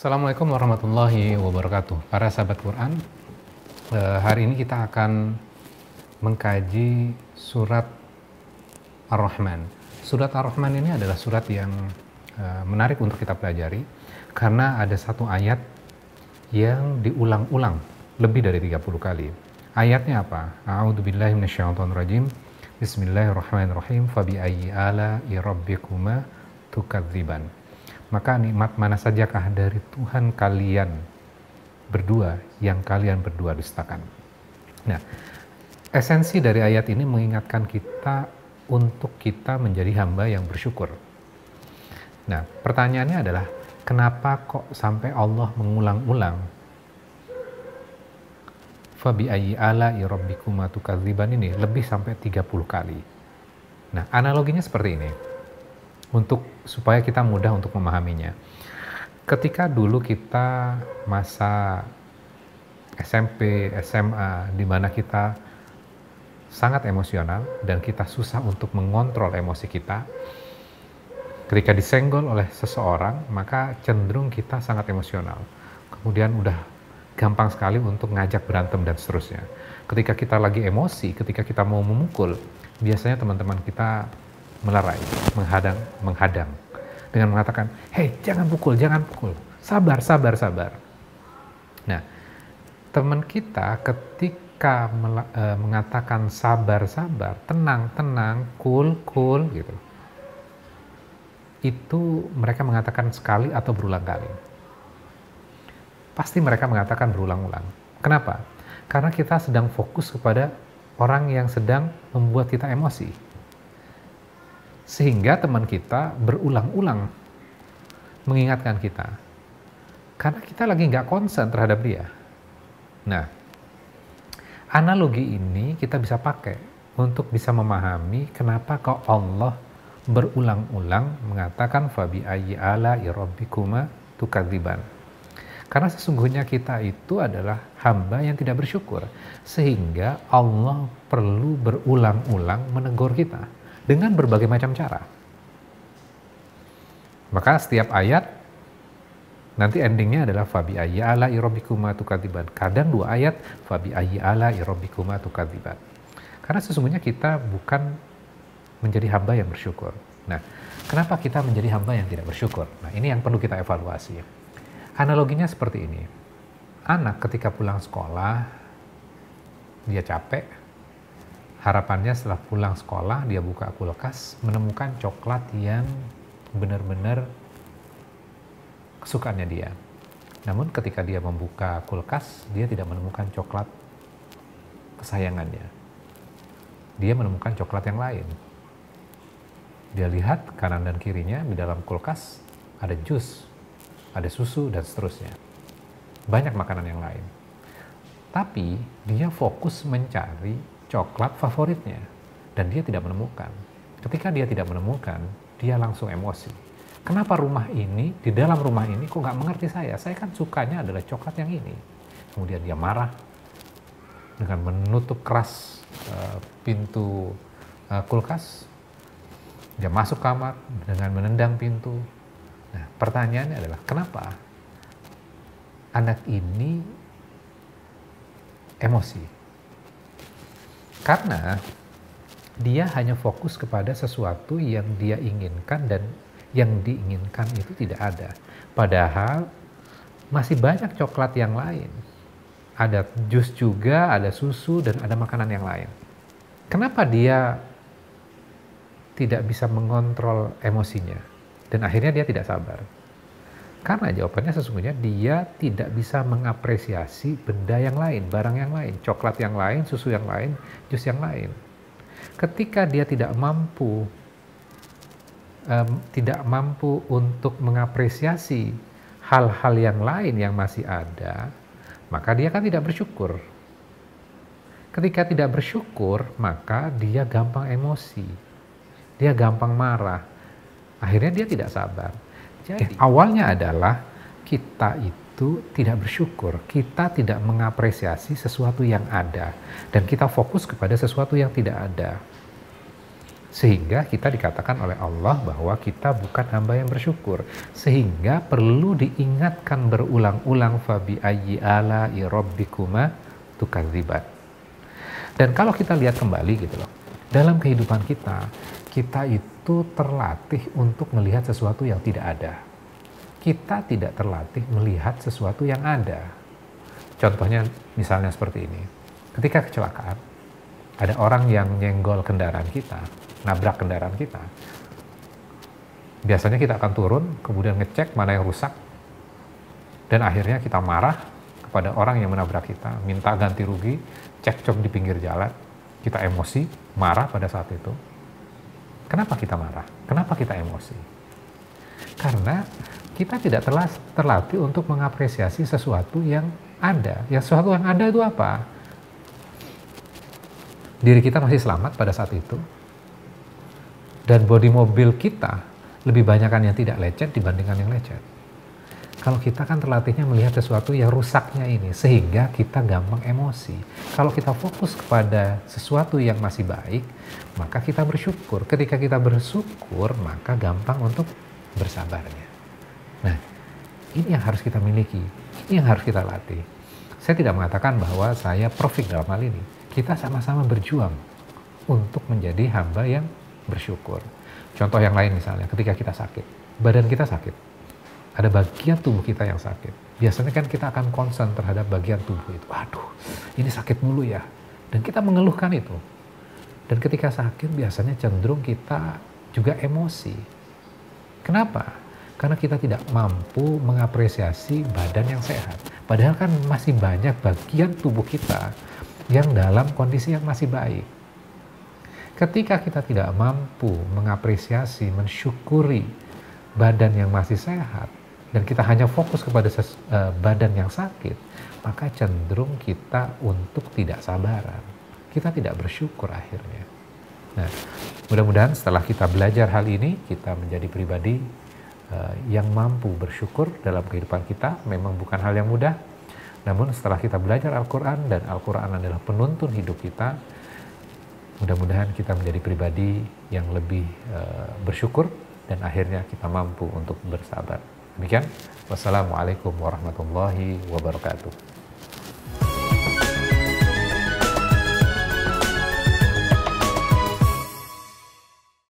Assalamualaikum warahmatullahi wabarakatuh. Para sahabat Quran, hari ini kita akan mengkaji surat Ar-Rahman. Surat Ar-Rahman ini adalah surat yang menarik untuk kita pelajari karena ada satu ayat yang diulang-ulang lebih dari 30 kali. Ayatnya apa? A'udzubillahi minasyaitonirrajim. Bismillahirrahmanirrahim. Fabi'ayyi ala'i rabbikuma tukadziban. Maka nikmat mana sajakah dari Tuhan kalian berdua yang kalian berdua dustakan. Nah, esensi dari ayat ini mengingatkan kita untuk kita menjadi hamba yang bersyukur. Nah, pertanyaannya adalah kenapa kok sampai Allah mengulang-ulang Fabi'ayyi ala'i rabbikuma tukadziban ini lebih sampai 30 kali. Nah, analoginya seperti ini. Supaya kita mudah untuk memahaminya. Ketika dulu kita masa SMP, SMA, di mana kita sangat emosional dan kita susah untuk mengontrol emosi kita, ketika disenggol oleh seseorang, maka cenderung kita sangat emosional. Kemudian udah gampang sekali untuk ngajak berantem dan seterusnya. Ketika kita lagi emosi, ketika kita mau memukul, biasanya teman-teman kita melerai, menghadang dengan mengatakan, "Hei, jangan pukul, sabar." Nah, teman kita ketika mengatakan sabar, tenang, cool gitu, itu mereka mengatakan sekali atau berulang kali. Pasti mereka mengatakan berulang-ulang. Kenapa? Karena kita sedang fokus kepada orang yang sedang membuat kita emosi. Sehingga teman kita berulang-ulang mengingatkan kita. Karena kita lagi nggak konsen terhadap dia. Nah, analogi ini kita bisa pakai untuk bisa memahami kenapa kok Allah berulang-ulang mengatakan Fabi'ayyi ala'i rabbikuma tukadziban. Karena sesungguhnya kita itu adalah hamba yang tidak bersyukur. Sehingga Allah perlu berulang-ulang menegur kita dengan berbagai macam cara. Maka setiap ayat nanti endingnya adalah Fabi'ayyi ala'i rabbikuma tukadziban. Kadang 2 ayat Fabi'ayyi ala'i rabbikuma tukadziban. Karena sesungguhnya kita bukan menjadi hamba yang bersyukur. Nah, kenapa kita menjadi hamba yang tidak bersyukur? Nah, ini yang perlu kita evaluasi. Analoginya seperti ini. Anak ketika pulang sekolah, dia capek. Harapannya setelah pulang sekolah, dia buka kulkas, menemukan coklat yang benar-benar kesukaannya dia. Namun ketika dia membuka kulkas, dia tidak menemukan coklat kesayangannya. Dia menemukan coklat yang lain. Dia lihat kanan dan kirinya di dalam kulkas, ada jus, ada susu, dan seterusnya. Banyak makanan yang lain. Tapi dia fokus mencari coklat favoritnya dan dia tidak menemukan. Ketika dia tidak menemukan, dia langsung emosi. Kenapa di dalam rumah ini kok nggak mengerti saya? Saya kan sukanya adalah coklat yang ini. Kemudian dia marah dengan menutup keras pintu kulkas. Dia masuk kamar dengan menendang pintu. Nah, pertanyaannya adalah kenapa anak ini emosi? Karena dia hanya fokus kepada sesuatu yang dia inginkan dan yang diinginkan itu tidak ada. Padahal masih banyak coklat yang lain. Ada jus juga, ada susu, dan ada makanan yang lain. Kenapa dia tidak bisa mengontrol emosinya? Dan akhirnya dia tidak sabar. Karena jawabannya sesungguhnya dia tidak bisa mengapresiasi benda yang lain, barang yang lain, coklat yang lain, susu yang lain, jus yang lain. Ketika dia tidak mampu untuk mengapresiasi hal-hal yang lain yang masih ada, maka dia kan tidak bersyukur. Ketika tidak bersyukur, maka dia gampang emosi, dia gampang marah, akhirnya dia tidak sabar. Jadi awalnya adalah kita itu tidak bersyukur, kita tidak mengapresiasi sesuatu yang ada, dan kita fokus kepada sesuatu yang tidak ada. Sehingga kita dikatakan oleh Allah bahwa kita bukan hamba yang bersyukur. Sehingga perlu diingatkan berulang-ulang, fabi ayyi ala'i rabbikuma tukadziban. Dan kalau kita lihat kembali gitu loh, dalam kehidupan kita, kita itu terlatih untuk melihat sesuatu yang tidak ada. Kita tidak terlatih melihat sesuatu yang ada. Contohnya misalnya seperti ini. Ketika kecelakaan, ada orang yang nyenggol kendaraan kita, nabrak kendaraan kita. Biasanya kita akan turun, kemudian ngecek mana yang rusak, dan akhirnya kita marah kepada orang yang menabrak kita, minta ganti rugi, cekcok di pinggir jalan, kita emosi, marah pada saat itu. Kenapa kita marah? Kenapa kita emosi? Karena kita tidak terlatih untuk mengapresiasi sesuatu yang ada. Yang sesuatu yang ada itu apa? Diri kita masih selamat pada saat itu, dan bodi mobil kita lebih banyakkan yang tidak lecet dibandingkan yang lecet. Kalau kita kan terlatihnya melihat sesuatu yang rusaknya ini, sehingga kita gampang emosi. Kalau kita fokus kepada sesuatu yang masih baik, maka kita bersyukur. Ketika kita bersyukur, maka gampang untuk bersabarnya. Nah, ini yang harus kita miliki, ini yang harus kita latih. Saya tidak mengatakan bahwa saya perfect dalam hal ini. Kita sama-sama berjuang untuk menjadi hamba yang bersyukur. Contoh yang lain misalnya, ketika kita sakit, badan kita sakit, ada bagian tubuh kita yang sakit. Biasanya kan kita akan concern terhadap bagian tubuh itu. Waduh, ini sakit mulu ya. Dan kita mengeluhkan itu. Dan ketika sakit biasanya cenderung kita juga emosi. Kenapa? Karena kita tidak mampu mengapresiasi badan yang sehat. Padahal kan masih banyak bagian tubuh kita yang dalam kondisi yang masih baik. Ketika kita tidak mampu mengapresiasi, mensyukuri badan yang masih sehat, dan kita hanya fokus kepada badan yang sakit, maka cenderung kita untuk tidak sabaran. Kita tidak bersyukur akhirnya. Nah, mudah-mudahan setelah kita belajar hal ini, kita menjadi pribadi yang mampu bersyukur dalam kehidupan kita. Memang bukan hal yang mudah, namun setelah kita belajar Al-Quran, dan Al-Quran adalah penuntun hidup kita, mudah-mudahan kita menjadi pribadi yang lebih bersyukur, dan akhirnya kita mampu untuk bersabar. Demikian, wassalamualaikum warahmatullahi wabarakatuh.